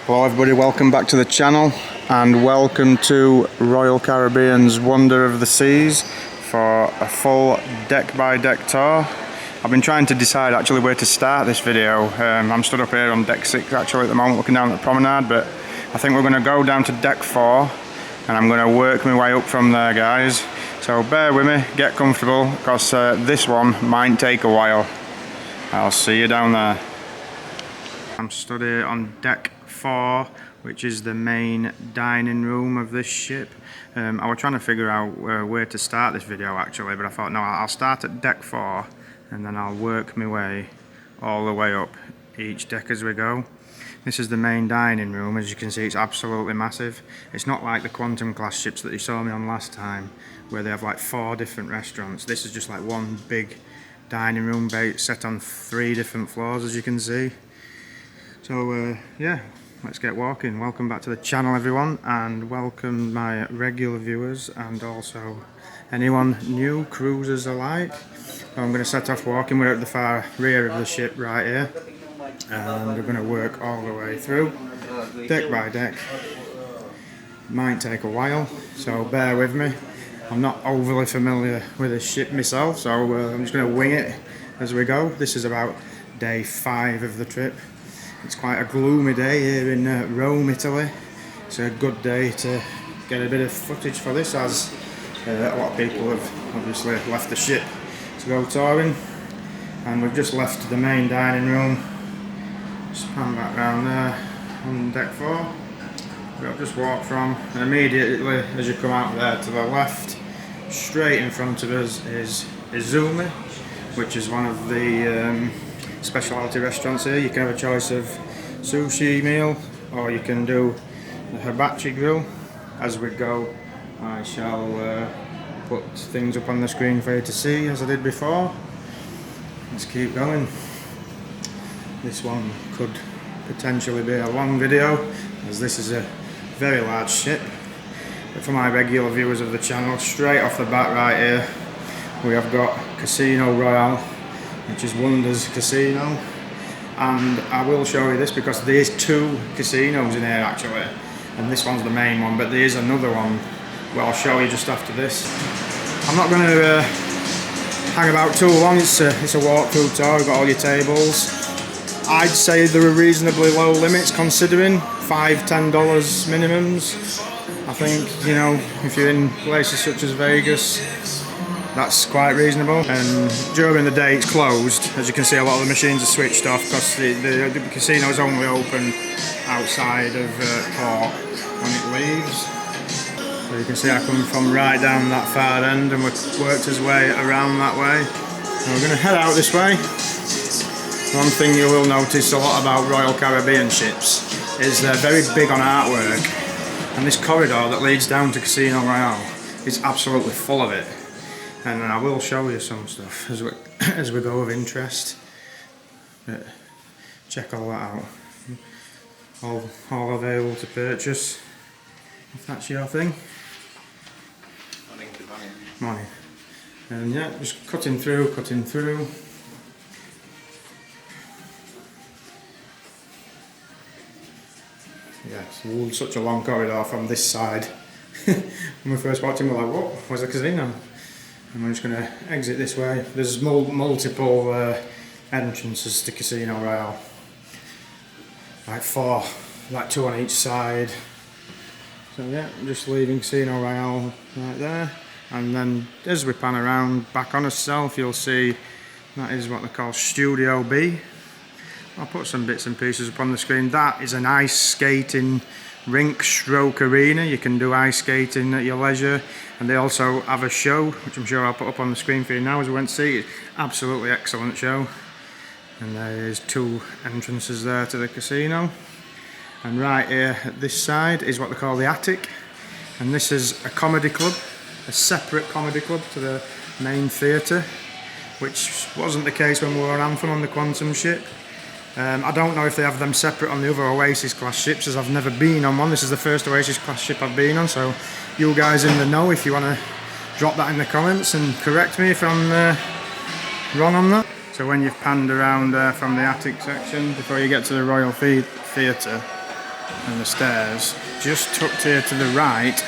Hello everybody, welcome back to the channel and welcome to Royal Caribbean's Wonder of the Seas for a full deck by deck tour. I've been trying to decide actually where to start this video. I'm stood up here on deck 6 actually at the moment looking down at the promenade, but I think we're going to go down to deck 4 and I'm going to work my way up from there, guys. So bear with me, get comfortable, because this one might take a while. I'll see you down there. I'm stood here on deck 4, which is the main dining room of this ship. I was trying to figure out where to start this video actually, but I thought no, I'll start at deck 4 and then I'll work my way all the way up each deck as we go. This is the main dining room. As you can see, it's absolutely massive. It's not like the Quantum class ships that you saw me on last time, where they have like 4 different restaurants. This is just like one big dining room set on 3 different floors, as you can see. So yeah, let's get walking. Welcome back to the channel everyone, and welcome my regular viewers and also anyone new, cruisers alike. I'm going to set off walking. We're at the far rear of the ship right here and we're going to work all the way through deck by deck. Might take a while, so bear with me. I'm not overly familiar with this ship myself, so I'm just going to wing it as we go. This is about day 5 of the trip. It's quite a gloomy day here in Rome, Italy. It's a good day to get a bit of footage for this, as a lot of people have obviously left the ship to go touring. And we've just left the main dining room. Just pan back round there on deck 4. We'll just walk from, and immediately as you come out there to the left, straight in front of us is Izumi, which is one of the specialty restaurants here. You can have a choice of sushi meal or you can do the hibachi grill. As we go, I shall put things up on the screen for you to see as I did before. Let's keep going. This one could potentially be a long video, as this is a very large ship. But for my regular viewers of the channel, straight off the bat right here we have got Casino Royale, which is Wonders Casino, and I will show you this because there's 2 casinos in here actually, and this one's the main one, but there is another one where I'll show you just after this. I'm not going to hang about too long. It's a walkthrough tour. We've got all your tables. I'd say there are reasonably low limits considering $5–10 minimums. I think, you know, if you're in places such as Vegas, that's quite reasonable. And during the day it's closed. As you can see, a lot of the machines are switched off because the casino is only open outside of port when it leaves. So you can see I come from right down that far end and we've worked his way around that way. And we're going to head out this way. One thing you will notice a lot about Royal Caribbean ships is they're very big on artwork. And this corridor that leads down to Casino Royale is absolutely full of it. And I will show you some stuff as we go of interest. But check all that out. All available to purchase, if that's your thing. Morning. And yeah, just cutting through. Yeah, it's such a long corridor from this side. When we first walked in, we were like, whoa, where's the casino? And we're just going to exit this way. There's multiple entrances to Casino Royale. Like 4, like 2 on each side. So yeah, I'm just leaving Casino Royale right there. And then as we pan around back on itself, you'll see that is what they call Studio B. I'll put some bits and pieces up on the screen. That is an ice skating rink stroke arena. You can do ice skating at your leisure, and they also have a show which I'm sure I'll put up on the screen for you now as we went to see. Absolutely excellent show. And there's 2 entrances there to the casino, and right here at this side is what they call the attic, and this is a comedy club, a separate comedy club to the main theatre, which wasn't the case when we were on Anthem on the Quantum ship. I don't know if they have them separate on the other Oasis class ships, as I've never been on one. This is the first Oasis class ship I've been on, so you guys in the know, if you want to drop that in the comments and correct me if I'm wrong on that. So when you've panned around from the attic section before you get to the Royal Theatre, and the stairs, just tucked here to the right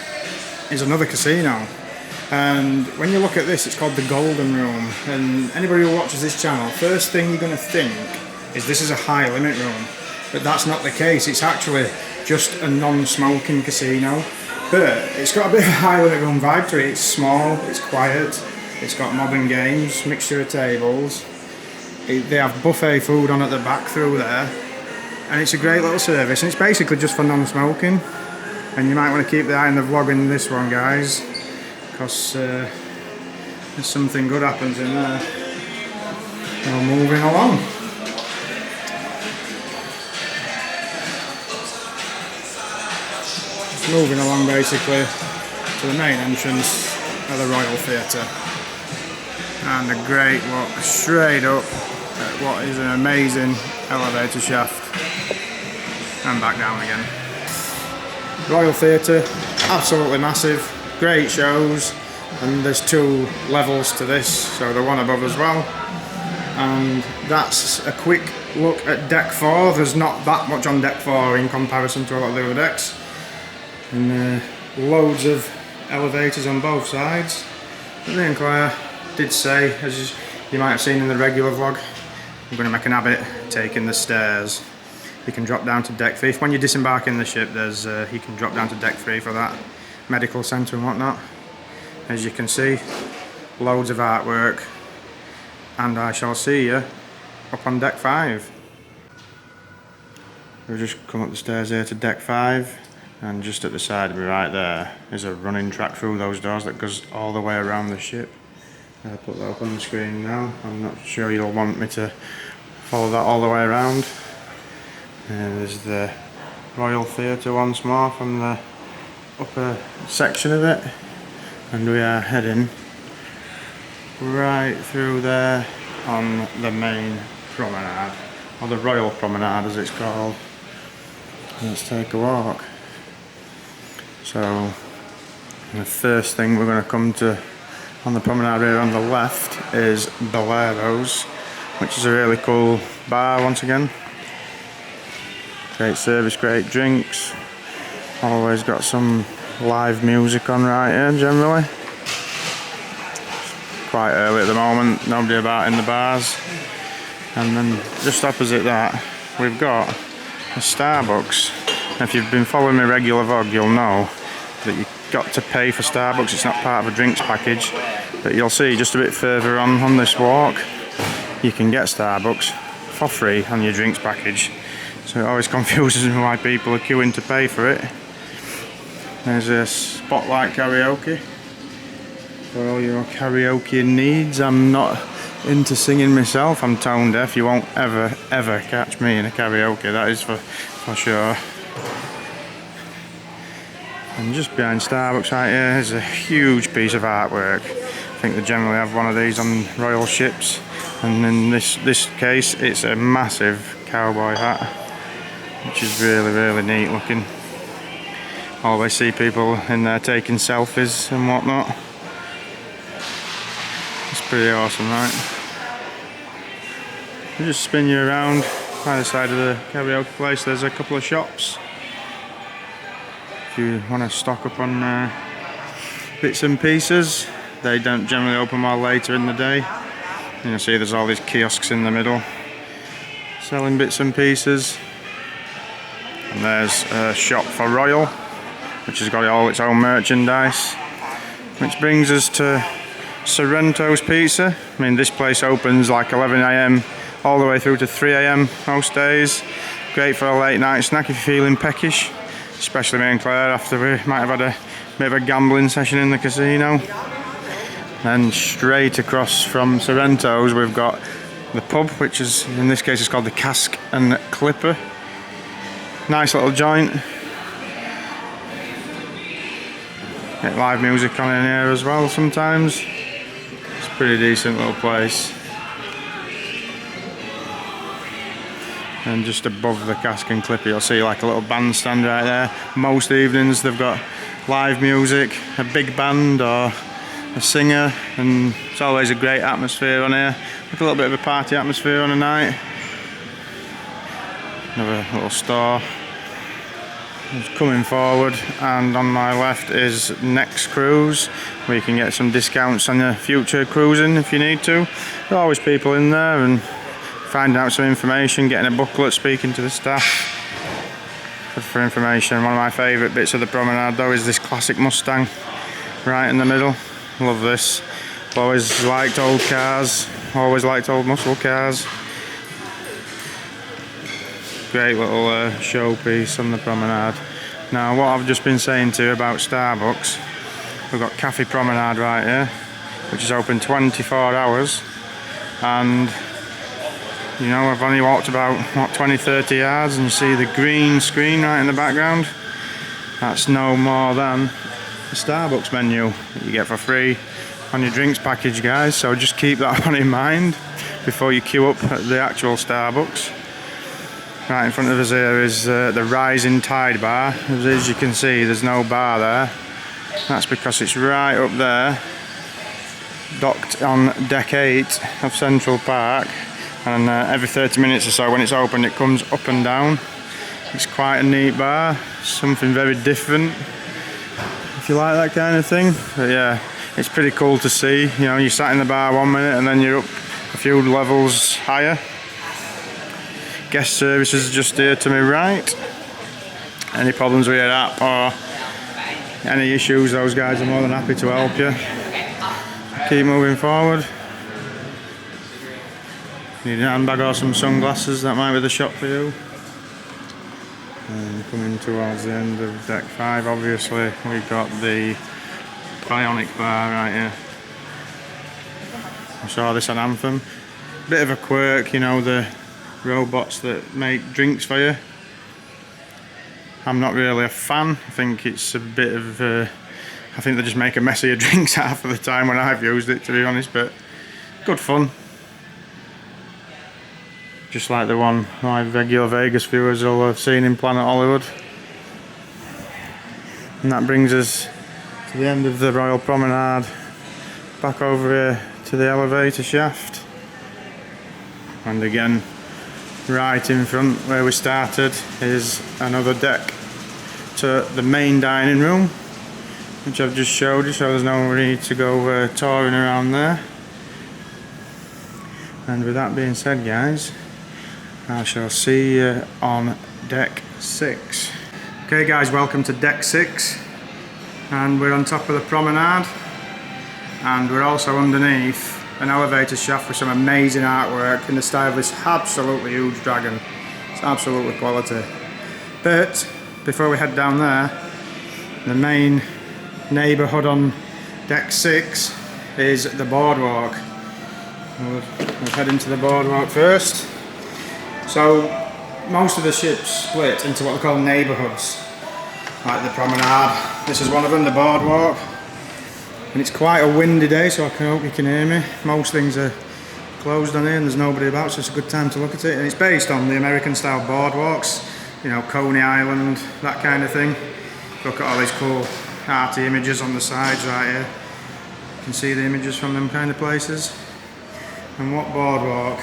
is another casino. And when you look at this, it's called the Golden Room. And anybody who watches this channel, first thing you're going to think is this is a high limit room. But that's not the case. It's actually just a non-smoking casino. But it's got a bit of a high limit room vibe to it. It's small, it's quiet, it's got modern games, mixture of tables. They have buffet food on at the back through there. And it's a great little service. And it's basically just for non-smoking. And you might want to keep the eye on the vlog in this one, guys. Because there's something good happens in there. We're moving along. Moving along basically to the main entrance of the Royal Theatre. And a great look straight up at what is an amazing elevator shaft. And back down again. Royal Theatre, absolutely massive, great shows, and there's 2 levels to this, so the one above as well. And that's a quick look at deck 4. There's not that much on deck 4 in comparison to a lot of the other decks. And loads of elevators on both sides. But me and Claire did say, as you might have seen in the regular vlog, I'm going to make an habit taking the stairs. You can drop down to deck 3. When you disembark in the ship, there's you can drop down to deck 3 for that medical centre and whatnot. As you can see, loads of artwork, and I shall see you up on deck 5. We'll just come up the stairs here to deck 5, and just at the side of me right there is a running track through those doors that goes all the way around the ship. I'll put that up on the screen now. I'm not sure you'll want me to follow that all the way around. And there's the Royal Theatre once more from the upper section of it, and we are heading right through there on the main promenade, or the Royal Promenade as it's called. Let's take a walk. So the first thing we're going to come to on the promenade here on the left is Bolero's, which is a really cool bar once again. Great service, great drinks. Always got some live music on right here generally. Quite early at the moment, nobody about in the bars. And then just opposite that we've got a Starbucks. And if you've been following my regular vlog, you'll know that you've got to pay for Starbucks. It's not part of a drinks package. But you'll see just a bit further on this walk, you can get Starbucks for free on your drinks package. So it always confuses me why people are queuing to pay for it. There's a spotlight karaoke for all your karaoke needs. I'm not into singing myself, I'm tone deaf. You won't ever catch me in a karaoke, that is for sure. And just behind Starbucks right here is a huge piece of artwork. I think they generally have one of these on royal ships, and in this case it's a massive cowboy hat, which is really neat looking. Always see people in there taking selfies and whatnot. It's pretty awesome, right? We'll just spin you around by the side of the karaoke place. There's a couple of shops if you want to stock up on bits and pieces. They don't generally open while later in the day. You see there's all these kiosks in the middle selling bits and pieces. And there's a shop for Royal, which has got all its own merchandise. Which brings us to Sorrento's Pizza. I mean, this place opens like 11 AM all the way through to 3 AM most days. Great for a late night snack if you're feeling peckish. Especially me and Claire after we might have had a bit of a gambling session in the casino. And straight across from Sorrento's we've got the pub, which is, in this case, it's called the Cask and Clipper. Nice little joint. Get live music on in here as well sometimes. It's a pretty decent little place. And just above the Cask and Clipper you'll see like a little bandstand right there. Most evenings they've got live music, a big band or a singer, and it's always a great atmosphere on here. Like a little bit of a party atmosphere on a night. Another little store. is coming forward, and on my left is Next Cruise, where you can get some discounts on your future cruising if you need to. There are always people in there and finding out some information, getting a booklet, speaking to the staff. Good for information. One of my favourite bits of the promenade though is this classic Mustang right in the middle. Love this. Always liked old cars, always liked old muscle cars. Great little showpiece on the promenade. Now what I've just been saying to you about Starbucks, we've got Cafe Promenade right here, which is open 24 hours, and you know, I've only walked about, what, 20-30 yards, and you see the green screen right in the background. That's no more than the Starbucks menu that you get for free on your drinks package, guys, so just keep that one in mind before you queue up at the actual Starbucks. Right in front of us here is the Rising Tide bar. As you can see, there's no bar there. That's because it's right up there, docked on deck 8 of Central Park, and every 30 minutes or so when it's open it comes up and down. It's quite a neat bar, something very different if you like that kind of thing. But yeah, it's pretty cool to see. You know, you sat in the bar 1 minute and then you're up a few levels higher. Guest services just here to my right. Any problems with your app or any issues, those guys are more than happy to help you. Keep moving forward. Need a handbag or some sunglasses, that might be the shop for you. And coming towards the end of deck 5, obviously we've got the Bionic bar right here. I saw this on Anthem. Bit of a quirk, you know, the robots that make drinks for you. I'm not really a fan. I think it's a bit of I think they just make a messier drinks half of the time when I've used it, to be honest, but good fun. Just like the one my regular Vegas viewers will have seen in Planet Hollywood. And that brings us to the end of the Royal Promenade, back over here to the elevator shaft, and again right in front where we started is another deck to the main dining room, which I've just showed you, so there's no need to go touring around there. And with that being said, guys, I shall see you on deck 6. Okay guys, welcome to deck 6, and we're on top of the promenade, and we're also underneath an elevator shaft with some amazing artwork in the style of this absolutely huge dragon. It's absolutely quality. But before we head down there, the main neighbourhood on deck 6 is the boardwalk. We'll head into the boardwalk first. So most of the ships split into what we call neighbourhoods, like the promenade. This is one of them, the boardwalk. And it's quite a windy day, so I hope you can hear me. Most things are closed on here and there's nobody about, so it's a good time to look at it. And it's based on the American style boardwalks, you know, Coney Island, that kind of thing. Look at all these cool arty images on the sides right here. You can see the images from them kind of places. And what boardwalk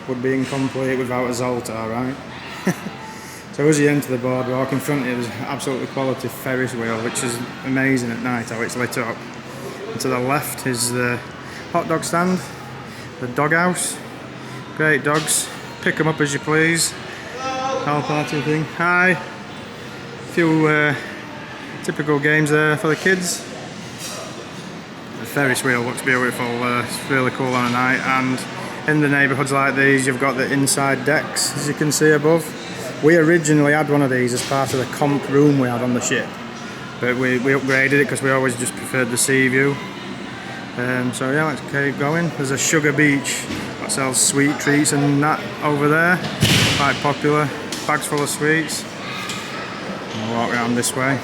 would be incomplete without a Zoltar, right? So as you enter the boardwalk, in front of you there's absolutely quality Ferris wheel, which is amazing at night how it's lit up. And to the left is the hot dog stand, the doghouse. Great dogs, pick them up as you please. Whole party thing. Hi. A few typical games there for the kids. The Ferris wheel looks beautiful, it's really cool on a night. And in the neighbourhoods like these, you've got the inside decks, as you can see above. We originally had one of these as part of the comp room we had on the ship, but we upgraded it because we always just preferred the sea view. So yeah, let's keep going. There's a Sugar Beach that sells sweet treats and that over there, quite popular, bags full of sweets. We'll walk around this way.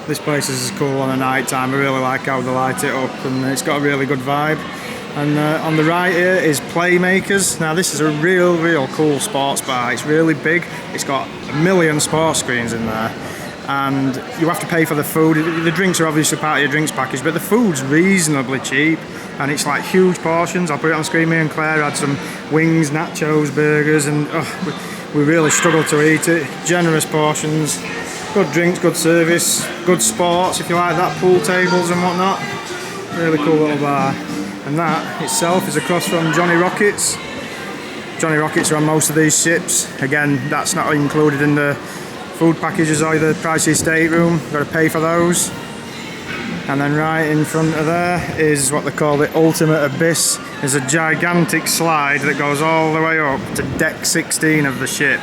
This place is cool on a night time. I really like how they light it up, and it's got a really good vibe. And on the right here is Playmakers. Now this is a real cool sports bar. It's really big. It's got 1 million sports screens in there, and you have to pay for the food. The drinks are obviously part of your drinks package, but the food's reasonably cheap, and it's like huge portions. I'll put it on screen. Me and Claire had some wings, nachos, burgers, and we really struggled to eat it. Generous portions, good drinks, good service, good sports if you like that, pool tables and whatnot. Really cool little bar. And that itself is across from Johnny Rockets. Johnny Rockets are on most of these ships. Again, that's not included in the food packages or the pricey stateroom. You've got to pay for those. And then right in front of there is what they call the Ultimate Abyss. There's a gigantic slide that goes all the way up to deck 16 of the ship.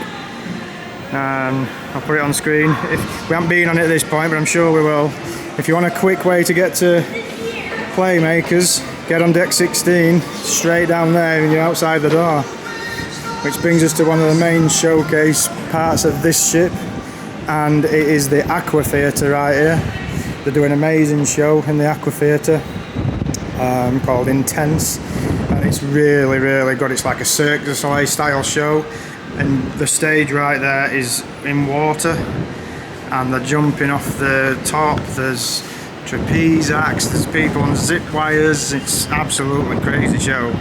I'll put it on screen. We haven't been on it at this point, but I'm sure we will. If you want a quick way to get to Playmakers, get on deck 16, straight down there and you're outside the door. Which brings us to one of the main showcase parts of this ship, and it is the Aqua Theatre right here. They do an amazing show in the Aqua Theatre called Intense, and it's really, really good. It's like a Cirque du Soleil style show, and the stage right there is in water, and they're jumping off the top. There's trapeze acts, there's people on zip wires. It's absolutely crazy show.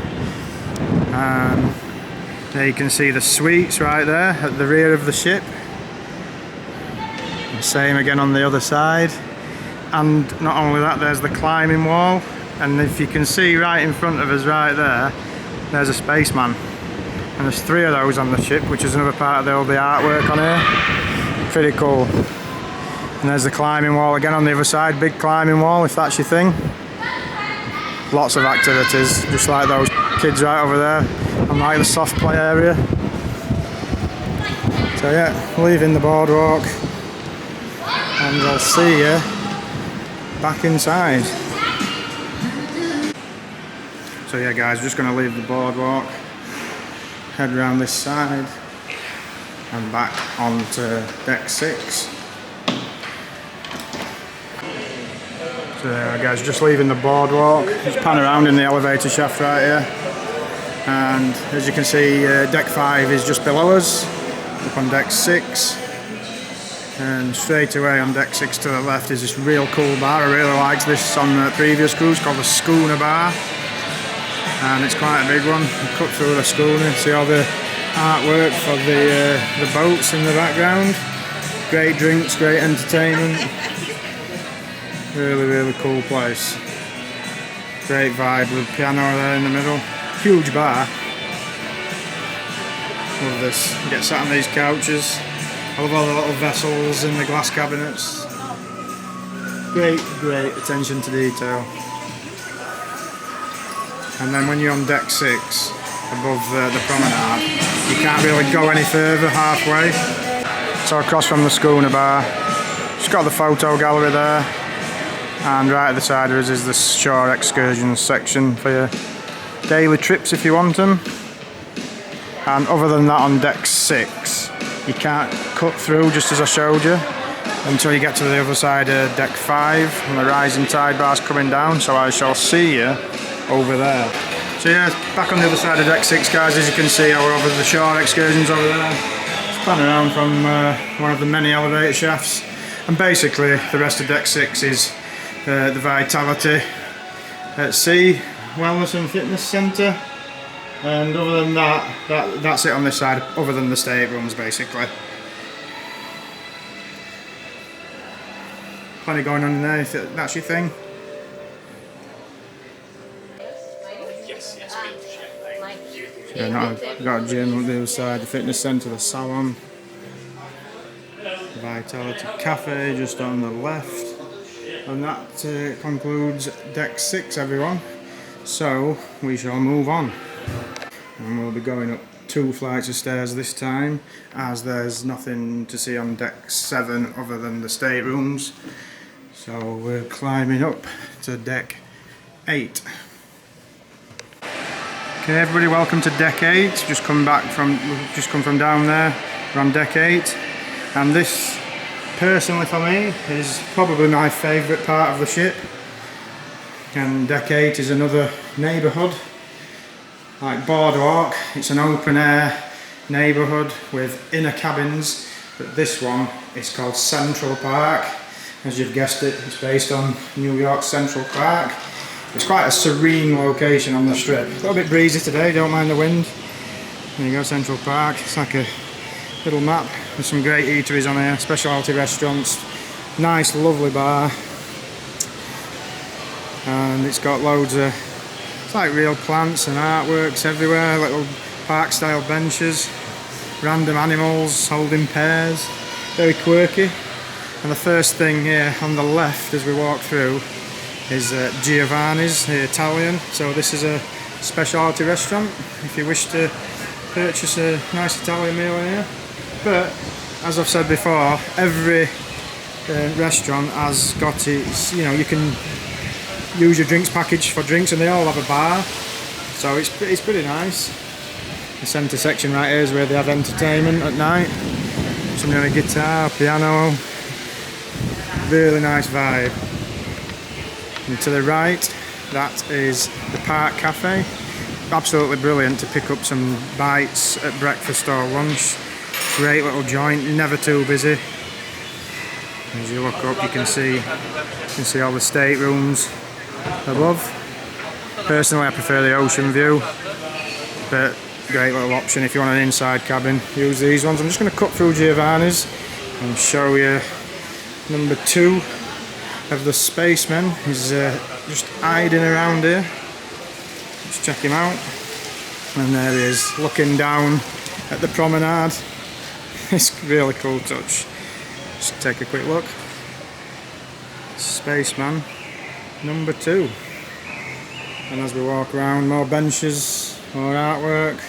There you can see the suites right there at the rear of the ship. And same again on the other side. And not only that, there's the climbing wall, and if you can see right in front of us right there, there's a spaceman, and there's 3 of those on the ship, which is another part of all the artwork on here. Pretty cool. And there's the climbing wall again on the other side, big climbing wall if that's your thing. Lots of activities, just like those kids right over there on like the soft play area. So yeah, leaving the boardwalk, and I'll see you back inside. So yeah guys, just going to leave the boardwalk, head around this side and back onto deck 6. So yeah guys, just leaving the boardwalk, just pan around in the elevator shaft right here, and as you can see deck 5 is just below us, up on deck 6. And straight away on deck 6 to the left is this real cool bar. I really liked this on the previous cruise, called the Schooner Bar, and it's quite a big one. You cut through the schooner, see all the artwork for the boats in the background. Great drinks, great entertainment. Really, really cool place. Great vibe with piano there in the middle. Huge bar. Love this. You get sat on these couches. I love all the little vessels in the glass cabinets. Great, great attention to detail. And then when you're on deck 6, above the promenade, you can't really go any further halfway. So across from the schooner bar, just got the photo gallery there, and right at the side of us is the shore excursions section for your daily trips if you want them. And other than that, on deck 6, you can't cut through, just as I showed you, until you get to the other side of deck 5, and the rising tide bar's coming down, so I shall see you over there. So yeah, back on the other side of deck 6 guys, as you can see, we're over the shore excursions over there. Just pan around from one of the many elevator shafts, and basically the rest of deck 6 is the Vitality at Sea Wellness and Fitness Centre. And other than that, that's it on this side, other than the staterooms basically. Plenty going on in there if that's your thing. Yes, we So now we've got a gym on the other side, the fitness centre, the salon, the Vitality Cafe just on the left. And that concludes deck 6 everyone. So we shall move on. And we'll be going up 2 flights of stairs this time, as there's nothing to see on deck 7 other than the staterooms. So we're climbing up to deck 8. Okay everybody, welcome to deck 8. We've just come from down there. We're on deck 8, and this personally for me is probably my favourite part of the ship. And deck 8 is another neighbourhood. Like Boardwalk, it's an open air neighbourhood with inner cabins, But this one is called Central Park. As you've guessed it, it's based on New York's Central Park. It's quite a serene location on the strip. A little bit breezy today, don't mind the wind. There you go, Central Park. It's like a little map with some great eateries on here, specialty restaurants, nice lovely bar. And it's got loads of, it's like real plants and artworks everywhere, little park style benches, random animals holding pairs, very quirky. And the first thing here on the left as we walk through is Giovanni's, the Italian. So this is a specialty restaurant if you wish to purchase a nice Italian meal in here. But as I've said before, every restaurant has got its, you know, you can use your drinks package for drinks, and they all have a bar, so it's pretty nice. The centre section right here is where they have entertainment at night. Somebody on a guitar, piano, really nice vibe. And to the right, that is the Park Cafe. Absolutely brilliant to pick up some bites at breakfast or lunch. Great little joint, never too busy. As you look up, you can see all the staterooms above. Personally, I prefer the ocean view, but great little option if you want an inside cabin. Use these ones. I'm just going to cut through Giovanni's and show you number 2 of the Spaceman. He's just hiding around here. Let's check him out. And there he is, looking down at the promenade. It's a really cool touch. Just take a quick look. Spaceman number 2. And as we walk around, more benches, more artwork,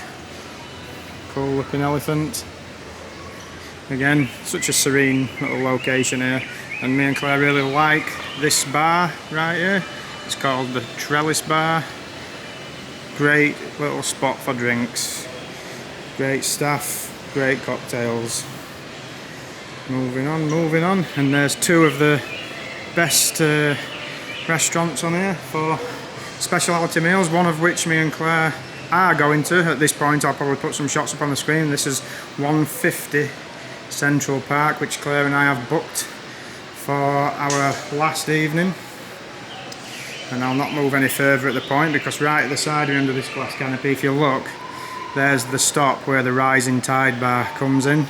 cool looking elephant. Again, such a serene little location here, and me and Claire really like this bar right here. It's called the Trellis Bar. Great little spot for drinks, great staff, great cocktails. Moving on, and there's 2 of the best restaurants on here for specialty meals, one of which me and Claire are going to. At this point I'll probably put some shots up on the screen. This is 150 Central Park, which Claire and I have booked for our last evening. And I'll not move any further at the point, because right at the side under this glass canopy, if you look, there's the stop where the Rising Tide bar comes in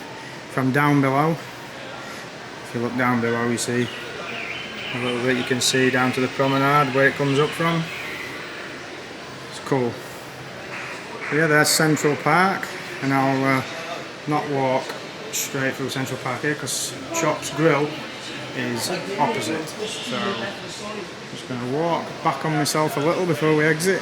from down below. If you look down below, you see a little bit, you can see down to the promenade where it comes up from. It's cool. So yeah, there's Central Park, and I'll not walk straight through Central Park here because Chop's Grill is opposite. So I'm just going to walk back on myself a little before we exit.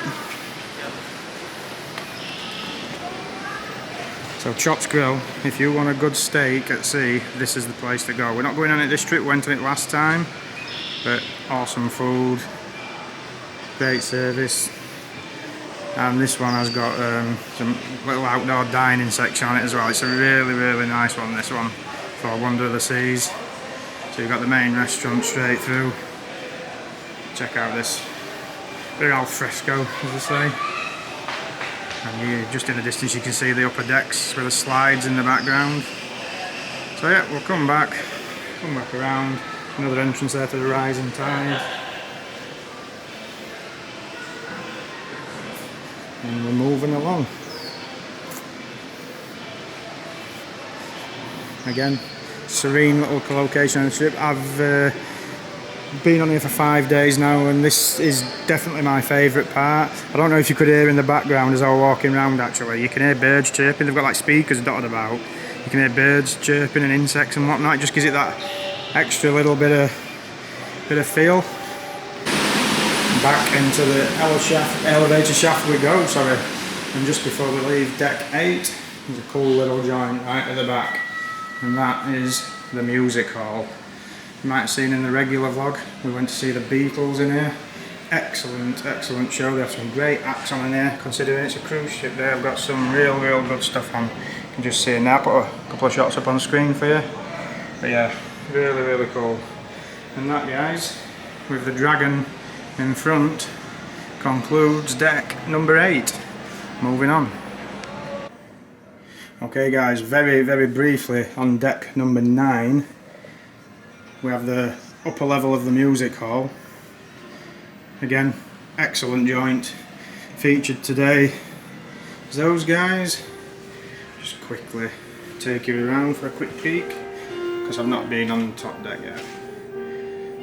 So Chop's Grill, if you want a good steak at sea, this is the place to go. We're not going on it this trip, we went on it last time, but awesome food, great service. And this one has got some little outdoor dining section on it as well. It's a really nice one, this one, for Wonder of the Seas. So you've got the main restaurant straight through. Check out this, very al fresco, as they say. And you, just in the distance, you can see the upper decks with the slides in the background. So yeah, we'll come back around. Another entrance there to the Rising Tide. And we're moving along. Again, serene little location on the strip. I've been on here for 5 days now, and this is definitely my favourite part. I don't know if you could hear in the background as I was walking around, actually. You can hear birds chirping. They've got like speakers dotted about. You can hear birds chirping and insects and whatnot. It just gives it that extra little bit of feel. Back into the elevator shaft we go, sorry. And just before we leave deck 8, there's a cool little joint right at the back. And that is the music hall. You might have seen in the regular vlog, we went to see the Beatles in here. Excellent show. They have some great acts on in here, considering it's a cruise ship. They've got some real good stuff on. You can just see it now. Put a couple of shots up on the screen for you. But yeah, really cool. And that, guys, with the dragon in front, concludes deck number 8. Moving on. Okay guys, very briefly, on deck number 9 we have the upper level of the music hall. Again, excellent joint. Featured today is those guys. Just quickly take you around for a quick peek, because I've not been on the top deck yet.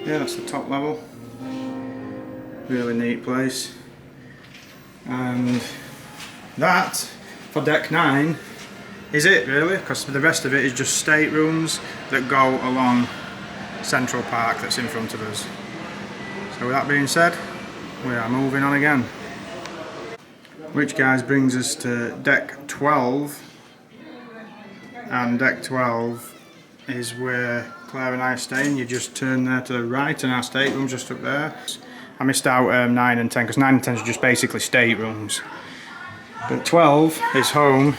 Yeah, that's the top level. Really neat place. And that, for deck 9, is it really, because the rest of it is just staterooms that go along Central Park that's in front of us. So with that being said, we are moving on again. Which guys brings us to deck 12, and deck 12 is where Claire and I are staying. You just turn there to the right and our stateroom's just up there. I missed out 9 and 10 because 9 and 10 is just basically staterooms. But 12 is home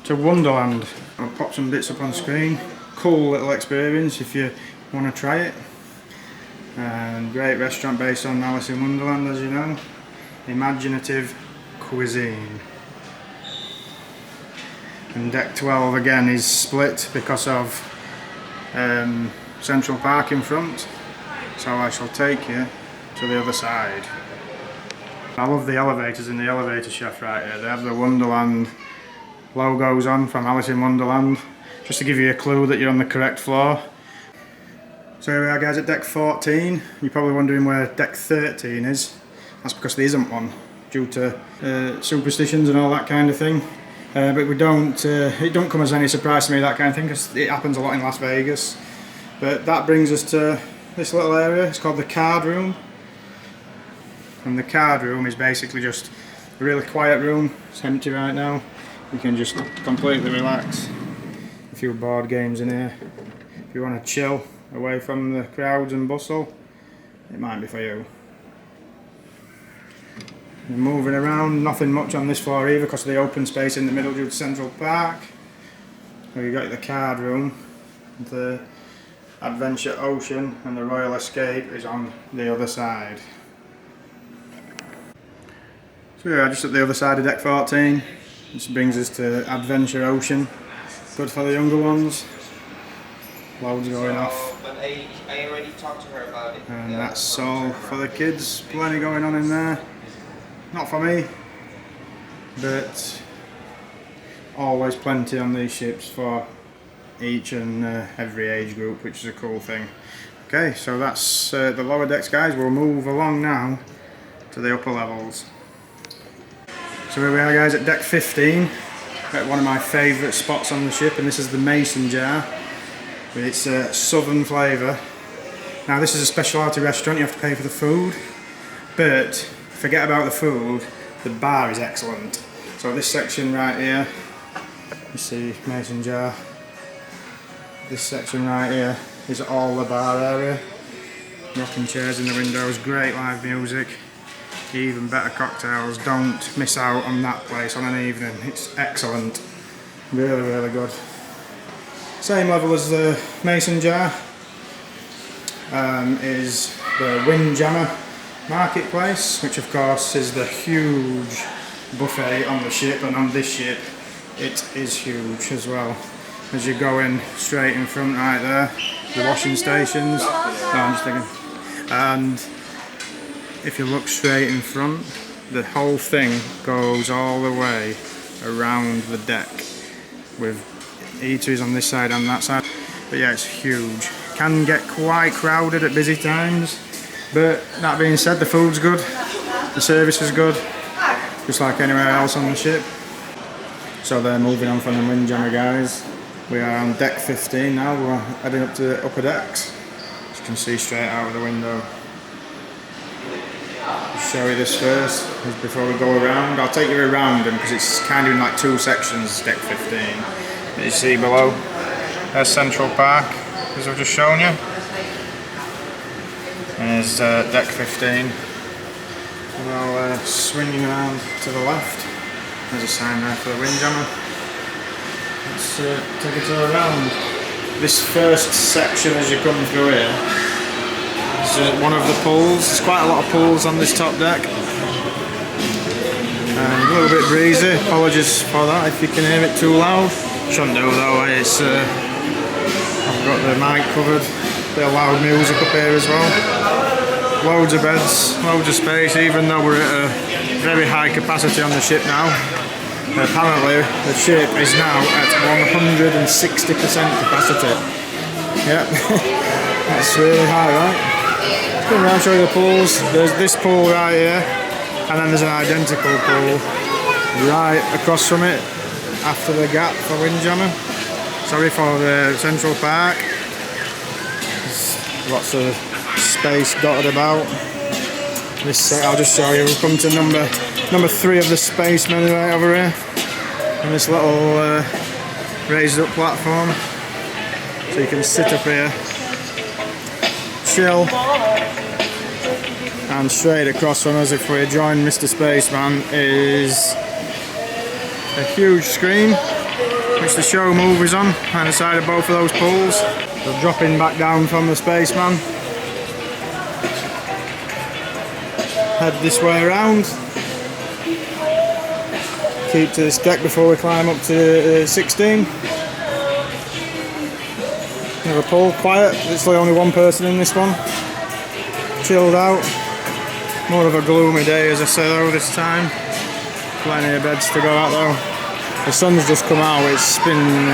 to Wonderland. I'll pop some bits up on screen. Cool little experience if you want to try it. And great restaurant based on Alice in Wonderland, as you know. Imaginative cuisine. And deck 12 again is split because of Central Park in front. So I shall take you to the other side. I love the elevators in the elevator shaft right here. They have the Wonderland logos on from Alice in Wonderland, just to give you a clue that you're on the correct floor. So here we are guys at deck 14. You're probably wondering where deck 13 is. That's because there isn't one, due to superstitions and all that kind of thing. But we don't, it don't come as any surprise to me, that kind of thing, because it happens a lot in Las Vegas. But that brings us to this little area. It's called the card room. And the card room is basically just a really quiet room. It's empty right now. You can just completely relax. A few board games in here. If you want to chill away from the crowds and bustle, it might be for you. And moving around, nothing much on this floor either because of the open space in the middle due to Central Park. Where you got the card room, the Adventure Ocean and the Royal Escape is on the other side. So we are just at the other side of deck 14. This brings us to Adventure Ocean. Good for the younger ones. Loads going off. But I already talked to her about it. And that's all for the kids. Plenty going on in there. Not for me, but always plenty on these ships for each and every age group, which is a cool thing. Okay, so that's the lower decks guys. We'll move along now to the upper levels. So here we are guys at deck 15, at one of my favourite spots on the ship, and this is the Mason Jar with its southern flavour. Now this is a specialty restaurant, you have to pay for the food, but forget about the food, the bar is excellent. So this section right here, you see Mason Jar, this section right here is all the bar area. Rocking chairs in the windows, great live music. Even better cocktails. Don't miss out on that place on an evening. It's excellent. Really good. Same level as the Mason Jar is the Windjammer Marketplace, which of course is the huge buffet on the ship, and on this ship it is huge as well. As you go in straight in front right there, the washing stations. No, I'm just thinking. And if you look straight in front, the whole thing goes all the way around the deck with eateries on this side and that side. But yeah, it's huge. Can get quite crowded at busy times, but that being said, the food's good, the service is good, just like anywhere else on the ship. So they're moving on from the Windjammer guys. We are on deck 15 now, we're heading up to the upper decks. As you can see straight out of the window. Show you this first before we go around. I'll take you around them because it's kind of in like two sections, deck 15. As you see below, there's Central Park, as I've just shown you. And there's deck 15. And I'll swing around to the left. There's a sign there for the Windjammer. Let's take a tour around. This first section as you come through here, one of the pools. There's quite a lot of pools on this top deck, And a little bit breezy, apologies for that if you can hear it too loud. Shouldn't do though, it's, I've got the mic covered, bit of loud music up here as well. Loads of beds, loads of space, even though we're at a very high capacity on the ship now. Apparently the ship is now at 160% capacity. Yep, that's really high, right? Let's come around and show you the pools. There's this pool right here, and then there's an identical pool right across from it after the gap for windjammer. Sorry for the Central Park. There's lots of space dotted about. This I'll just show you. We'll come to number 3 of the space menu right over here, and this little raised up platform, so you can sit up here, chill, and straight across from us, if we join Mr. Spaceman, is a huge screen which the show movies on either side of both of those pools. So dropping back down from the Spaceman, head this way around, keep to this deck before we climb up to 16. Another pool, quiet, literally only one person in this one, chilled out. More of a gloomy day, as I say though, this time. Plenty of beds to go out though. The sun's just come out, it's been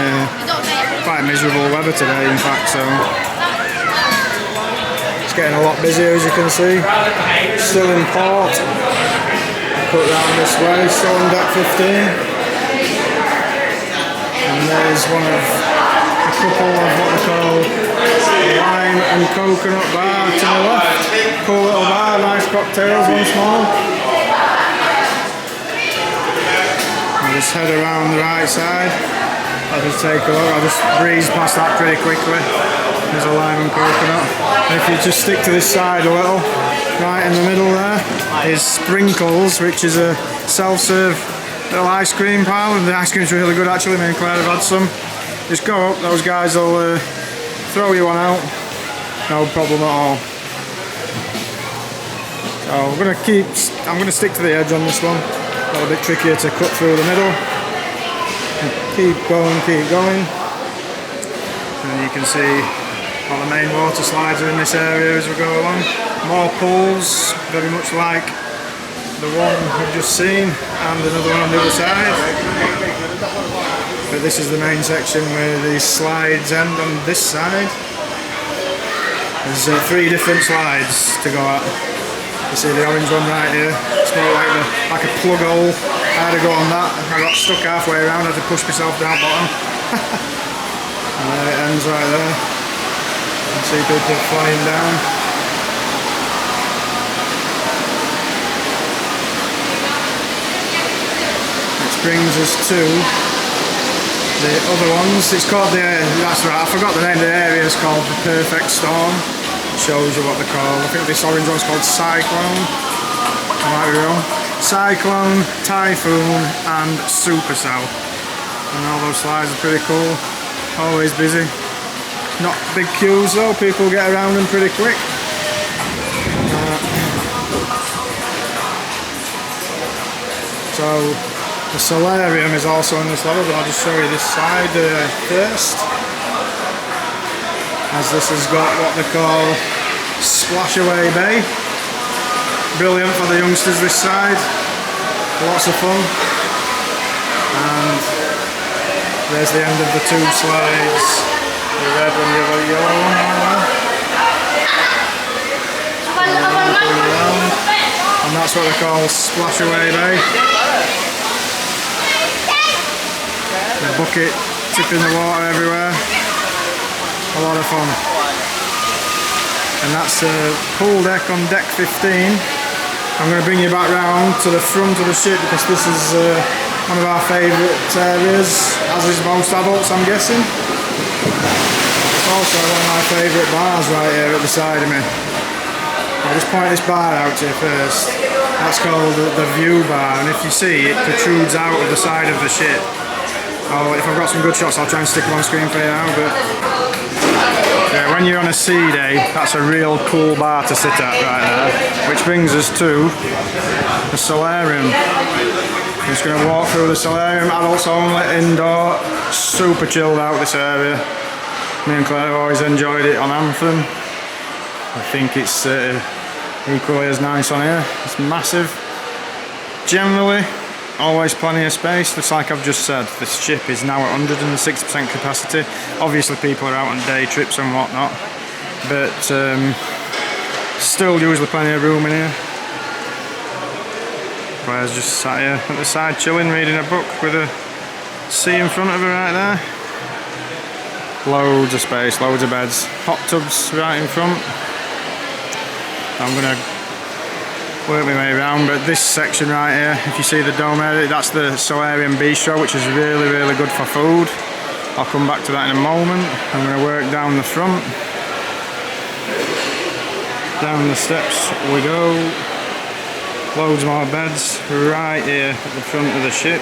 quite miserable weather today in fact, so it's getting a lot busier as you can see. Still in port, cut round this way, still on deck 15. And there's one of a couple of what they call lime and coconut bar to the left. Cool little bar, nice cocktails once more. I'll just head around the right side. I'll just take a look, I'll just breeze past that pretty quickly. There's a lime and coconut. And if you just stick to this side a little, right in the middle there is Sprinkles, which is a self-serve little ice cream parlour. The ice cream's really good actually, me and Claire have had some. Just go up, those guys will throw you one out, no problem at all. So I'm going to stick to the edge on this one, a little bit trickier to cut through the middle. And keep going. And you can see all the main water slides are in this area as we go along. More pools, very much like the one we've just seen, and another one on the other side. But this is the main section where the slides end on this side. There's 3 different slides to go at. You see the orange one right here. It's more like a plug hole. I had to go on that. I got stuck halfway around. I had to push myself down bottom. And there it ends right there. You can see people flying down. Which brings us to the other ones. It's called that's right, I forgot the name of the area. It's called the Perfect Storm. It shows you what they're called. I think this orange one's called Cyclone. I might be wrong. Cyclone, Typhoon and Supercell. And all those slides are pretty cool. Always busy. Not big queues though, people get around them pretty quick. So the solarium is also on this level, but I'll just show you this side first. As this has got what they call Splashaway Bay. Brilliant for the youngsters this side. Lots of fun. And there's the end of the 2 slides. The red one, the yellow one. And that's what they call Splashaway Bay. The bucket tipping the water everywhere. A lot of fun. And that's a pool deck on deck 15. I'm going to bring you back round to the front of the ship because this is one of our favourite areas, as is most adults, I'm guessing. It's also one of my favourite bars right here at the side of me. I'll just point this bar out to you first. That's called the View Bar, and if you see, it protrudes out of the side of the ship. Oh, if I've got some good shots, I'll try and stick them on screen for you now, but yeah, when you're on a sea day, that's a real cool bar to sit at right there. Which brings us to the solarium. Just going to walk through the solarium, adults only, indoor, super chilled out this area. Me and Claire have always enjoyed it on Anthem. I think it's equally as nice on here. It's massive. Generally, always plenty of space. Just like I've just said, the ship is now at 106% capacity. Obviously people are out on day trips and whatnot, but still usually plenty of room in here. Claire's just sat here at the side chilling, reading a book with a sea in front of her right there. Loads of space, loads of beds, hot tubs right in front. I'm going to work my way around, but this section right here, if you see the dome area, that's the solarium bistro, which is really, really good for food. I'll come back to that in a moment. I'm going to work down the front. Down the steps we go. Loads more beds right here at the front of the ship.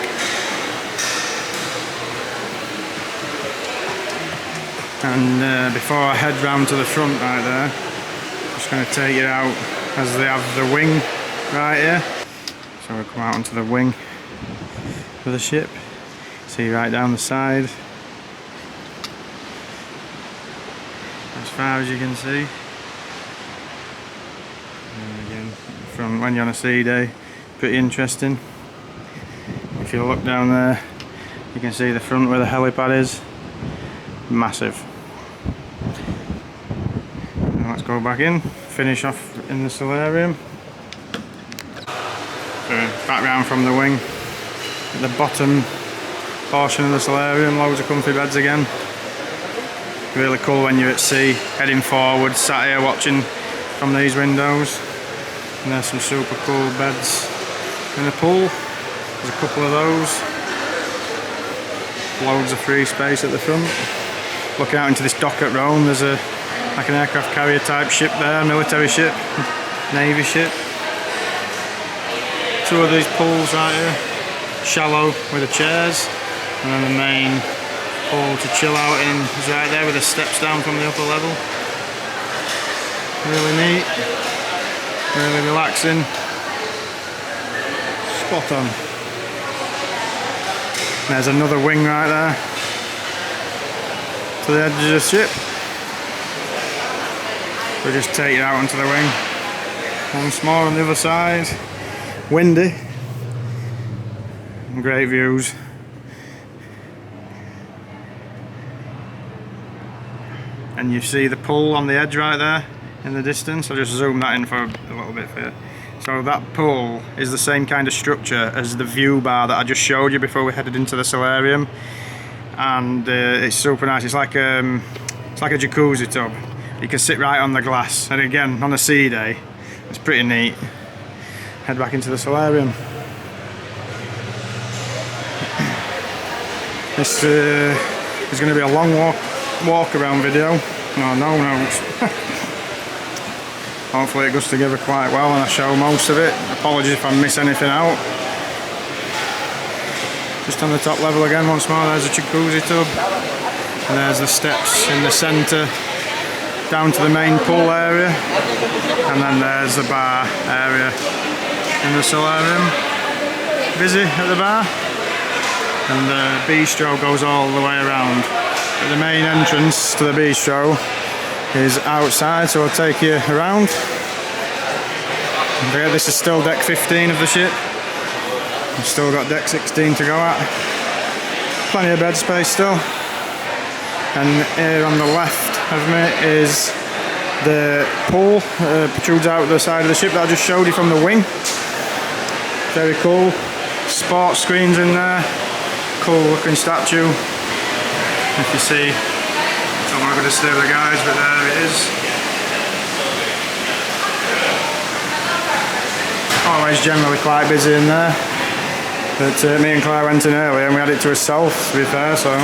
And before I head round to the front right there, I'm just going to take you out as they have the wing right here. So we'll come out onto the wing of the ship. See right down the side. As far as you can see. And again, from when you're on a sea day, pretty interesting. If you look down there, you can see the front where the helipad is. Massive. Now let's go back in, finish off in the solarium. Back round from the wing. At the bottom portion of the solarium, loads of comfy beds again. Really cool when you're at sea, heading forward, sat here watching from these windows. And there's some super cool beds in the pool. There's a couple of those. Loads of free space at the front. Looking out into this dock at Rome, there's like an aircraft carrier type ship there, military ship, navy ship. Two of these pools right here, shallow with the chairs, and then the main pool to chill out in is right there with the steps down from the upper level. Really neat, really relaxing, spot on. There's another wing right there to the edge of the ship. We'll just take it out onto the wing. Once more on the other side. Windy. Great views. And you see the pool on the edge right there in the distance. I'll just zoom that in for a little bit for you. So that pool is the same kind of structure as the view bar that I just showed you before we headed into the solarium. And it's super nice. It's like a jacuzzi tub. You can sit right on the glass, and again on a sea day it's pretty neat. Head back into the solarium. This is going to be a long walk around video. No notes. Hopefully it goes together quite well and I show most of it. Apologies if I miss anything out. Just on the top level again once more, there's a jacuzzi tub. And there's the steps in the centre down to the main pool area. And then there's the bar area in the solarium. Busy at the bar. And the bistro goes all the way around. But the main entrance to the bistro is outside, so I'll take you around. This is still deck 15 of the ship. We've still got deck 16 to go at. Plenty of bed space still. And here on the left of me is the pool. Protrudes out the side of the ship that I just showed you from the wing. Very cool. Sports screens in there. Cool looking statue. If you see, I'm not going to steer the guys, but there it is. Always generally quite busy in there. But me and Claire went in earlier and we had it to ourselves, to be fair, so.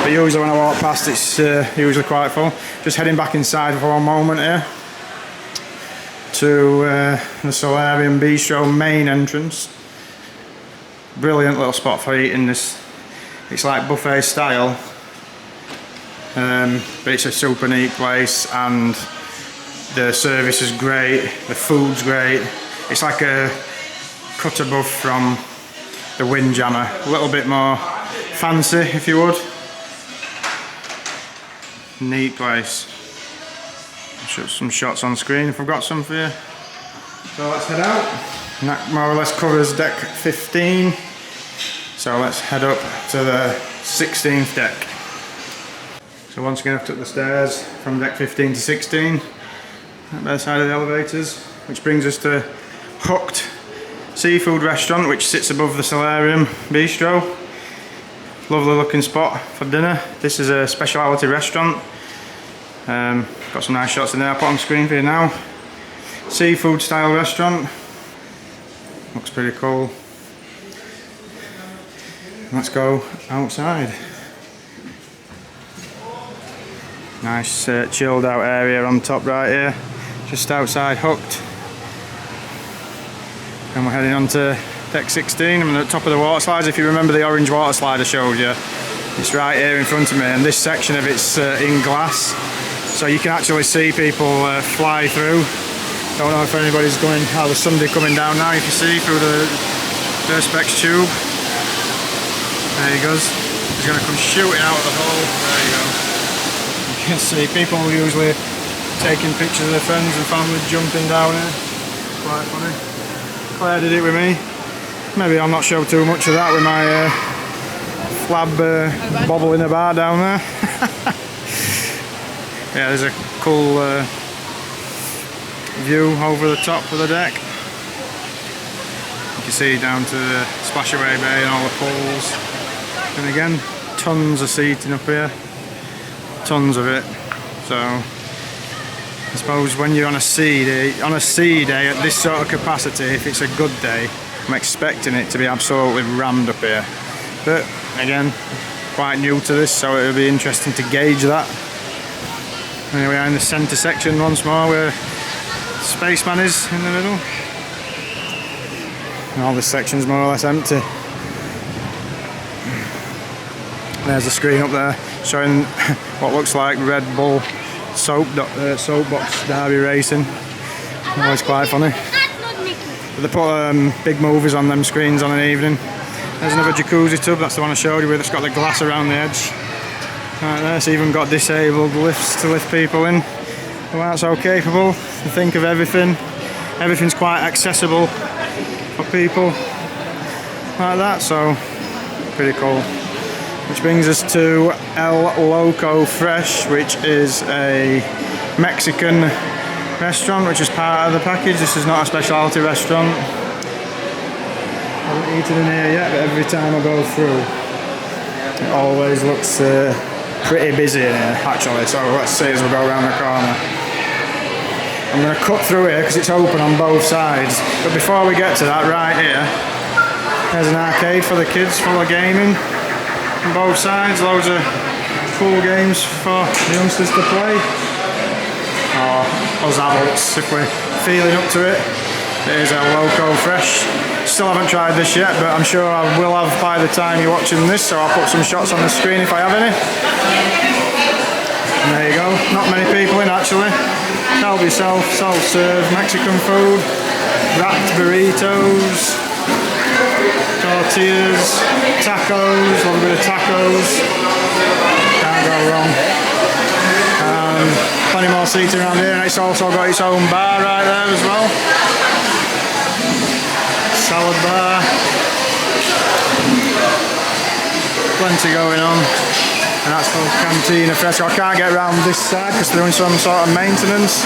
But usually when I walk past it's usually quite full. Just heading back inside for one moment here. To the Solarium Bistro main entrance. Brilliant little spot for eating this. It's like buffet style. But it's a super neat place and the service is great, the food's great. It's like a cut above from the windjammer. A little bit more fancy, if you would. Neat place. I'll show some shots on screen if I've got some for you. So let's head out. And that more or less covers deck 15. So let's head up to the 16th deck. So once again I've took the stairs from deck 15 to 16. At the side of the elevators. Which brings us to Hooked Seafood Restaurant, which sits above the Solarium Bistro. Lovely looking spot for dinner. This is a specialty restaurant. Got some nice shots in there, I'll put on screen for you now. Seafood style restaurant. Looks pretty cool. Let's go outside. Nice chilled out area on top right here. Just outside Hooked. And we're heading on to deck 16. I'm at the top of the water slides. If you remember the orange water slide I showed you, it's right here in front of me, and this section of it's in glass, so you can actually see people fly through. Don't know if anybody's going, the Sunday coming down now, if you see through the Perspex tube. There he goes. He's going to come shooting out of the hole. There you go. You can see people usually taking pictures of their friends and family jumping down here. Quite funny. Claire did it with me. Maybe I'll not show too much of that with my flab bobbling about down there. Yeah, there's a cool view over the top of the deck. You can see down to the splash away bay and all the pools. And again, tons of seating up here. Tons of it. So I suppose when you're on a sea day at this sort of capacity, if it's a good day, I'm expecting it to be absolutely rammed up here. But again, quite new to this, so it'll be interesting to gauge that. Here we are in the centre section once more, where Spaceman is in the middle. And all this section's more or less empty. There's the screen up there showing what looks like Red Bull soapbox derby racing. Always quite funny. But they put big movies on them screens on an evening. There's another jacuzzi tub, that's the one I showed you with. It's got the glass around the edge. Right there, it's even got disabled lifts to lift people in. Well, that's so capable to think of everything. Everything's quite accessible for people like that, so pretty cool. Which brings us to El Loco Fresh, which is a Mexican restaurant, which is part of the package. This is not a specialty restaurant. I haven't eaten in here yet, but every time I go through, it always looks pretty busy in here, actually. So let's see as we go around the corner. I'm going to cut through here because it's open on both sides. But before we get to that, right here, there's an arcade for the kids, full of gaming. On both sides, loads of cool games for the youngsters to play. Or us adults, if we're feeling up to it. It is a Loco Fresh. Still haven't tried this yet, but I'm sure I will have by the time you're watching this, so I'll put some shots on the screen if I have any. And there you go, not many people in actually. Help yourself, self-serve, Mexican food, wrapped burritos, tortillas, tacos, a little bit of tacos, can't go wrong. Plenty more seating around here, and it's also got its own bar right there as well. Salad bar. Plenty going on. And that's for Cantina Fresco. I can't get around this side because they're doing some sort of maintenance.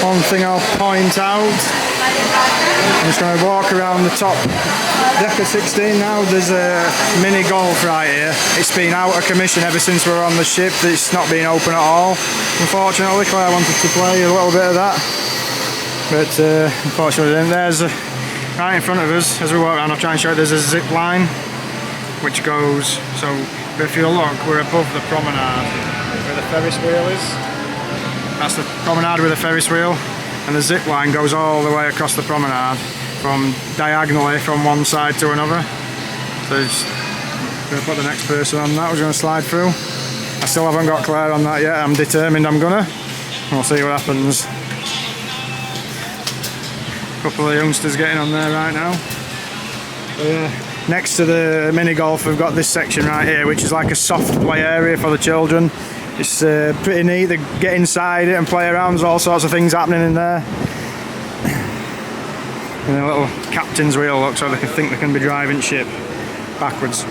One thing I'll point out, I'm just going to walk around the top deck of 16 now. There's a mini golf right here. It's been out of commission ever since we were on the ship. It's not been open at all. Unfortunately, Claire wanted to play a little bit of that, but unfortunately didn't. There's right in front of us, as we walk around, I'll try and show you, there's a zip line which goes, so if you look, we're above the promenade where the Ferris wheel is. That's the promenade with the Ferris wheel, and the zip line goes all the way across the promenade from diagonally from one side to another. So just going to put the next person on that. We're going to slide through. I still haven't got Claire on that yet. I'm determined I'm gonna. We'll see what happens. A couple of youngsters getting on there right now. Next to the mini golf, we've got this section right here, which is like a soft play area for the children. It's pretty neat. They get inside it and play around. There's all sorts of things happening in there. And a little captain's wheel, look, so they can think they can be driving ship backwards.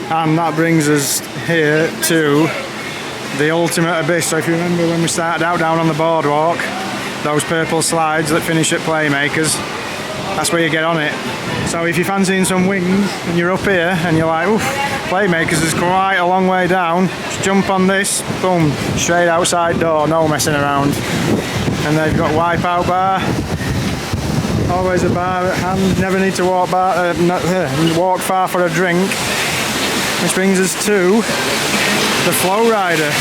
And that brings us here to the ultimate abyss. So if you remember when we started out down on the boardwalk, those purple slides that finish at Playmakers, that's where you get on it. So if you're fancying some wings and you're up here and you're like, oof, Playmakers is quite a long way down, just jump on this, boom, straight outside door, no messing around. And they've got wipeout bar, always a bar at hand, never need to walk far for a drink. Which brings us to the flow rider.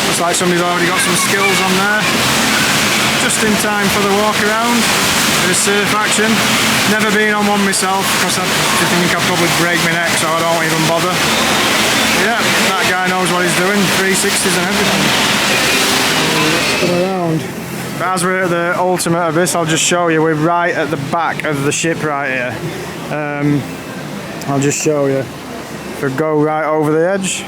Looks like somebody's already got some skills on there. Just in time for the walk around. Bit of surf action. Never been on one myself because I think I'd probably break my neck, so I don't even bother. Yeah, that guy knows what he's doing. 360s and everything. Come around. But as we're at the ultimate abyss, I'll just show you. We're right at the back of the ship right here. I'll just show you. So go right over the edge.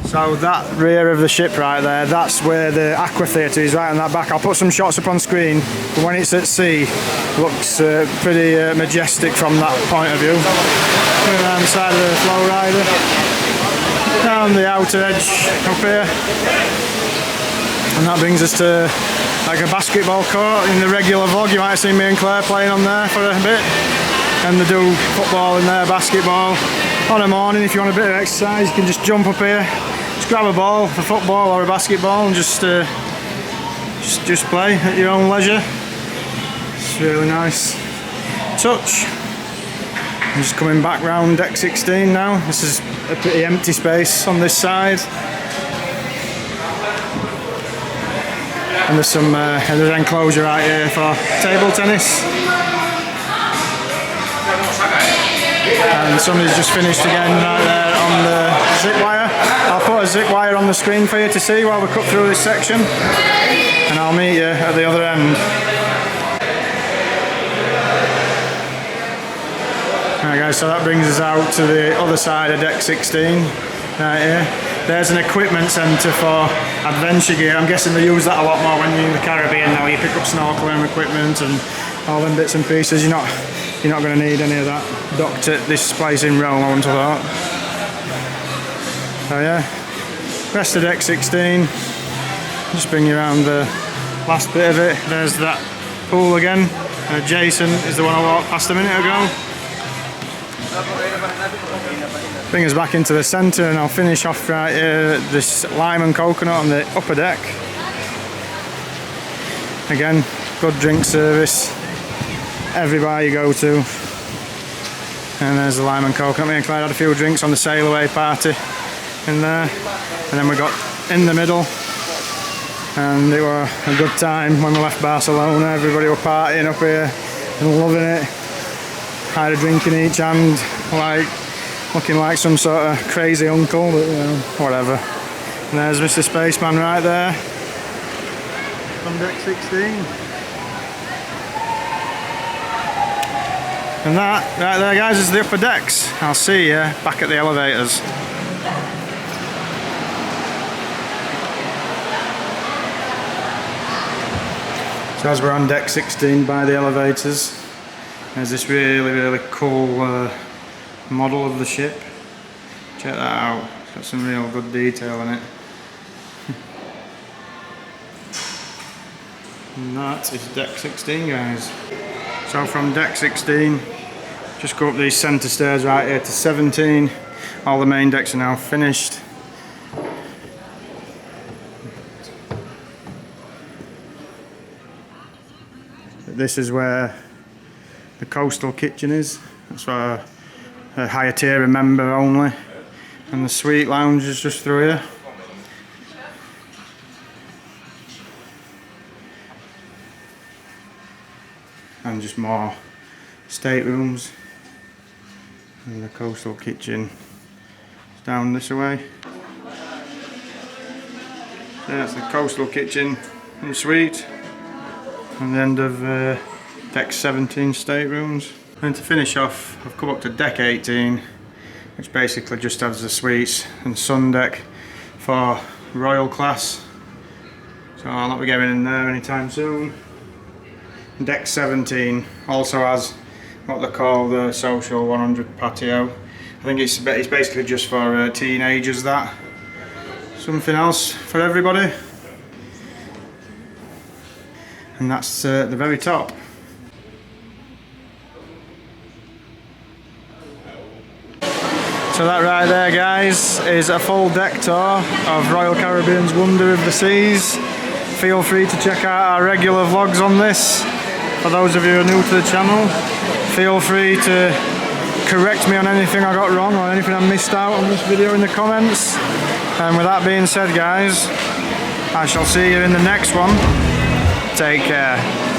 So that rear of the ship right there, that's where the aqua theatre is, right on that back. I'll put some shots up on screen, but when it's at sea, looks pretty majestic from that point of view. Going around the side of the flow rider, down the outer edge up here, and that brings us to like a basketball court. In the regular vlog you might have seen me and Claire playing on there for a bit, and they do football in there, basketball. On a morning, if you want a bit of exercise, you can just jump up here, just grab a ball, a football or a basketball, and just play at your own leisure. It's really nice touch. I'm just coming back round deck 16 now. This is a pretty empty space on this side. And there's some there's an enclosure right here for table tennis. And somebody's just finished again right there on the zip wire. I'll put a zip wire on the screen for you to see while we cut through this section. And I'll meet you at the other end. Alright guys, so that brings us out to the other side of deck 16. Right here. There's an equipment centre for adventure gear. I'm guessing they use that a lot more when you're in the Caribbean now. You pick up snorkeling equipment and all them bits and pieces. You're not going to need any of that docked at this place in Rome, I wouldn't have thought. So yeah, rest of deck 16. Just bring you around the last bit of it. There's that pool again. Jason is the one I walked past a minute ago. Bring us back into the centre, and I'll finish off right here at this lime and coconut on the upper deck. Again, good drink service. Every bar you go to. And there's the lime and coconut. Me and Claire had a few drinks on the sail away party in there. And then we got in the middle. And it was a good time when we left Barcelona. Everybody were partying up here and loving it. Had a drink in each hand, like looking like some sort of crazy uncle, but you know, whatever. And there's Mr. Spaceman right there from deck 16. And that right there, guys, is the upper decks. I'll see you back at the elevators. So as we're on deck 16 by the elevators, there's this really cool model of the ship. Check that out. It's got some real good detail in it. And that is deck 16, guys. So from deck 16, just go up these centre stairs right here to 17. All the main decks are now finished. This is where the coastal kitchen is. That's for a higher tier member only. And the suite lounge is just through here. And just more staterooms. And the coastal kitchen is down this way. That's the coastal kitchen and suite. on the end of deck 17 staterooms. And to finish off, I've come up to deck 18, which basically just has the suites and sun deck for Royal class. So I'll not be getting in there anytime soon. Deck 17 also has what they call the social 100 patio. I think it's basically just for teenagers, that. Something else for everybody. And that's the very top. So that right there, guys, is a full deck tour of Royal Caribbean's Wonder of the Seas. Feel free to check out our regular vlogs on this. For those of you who are new to the channel, feel free to correct me on anything I got wrong or anything I missed out on this video in the comments. And with that being said, guys, I shall see you in the next one. Take care.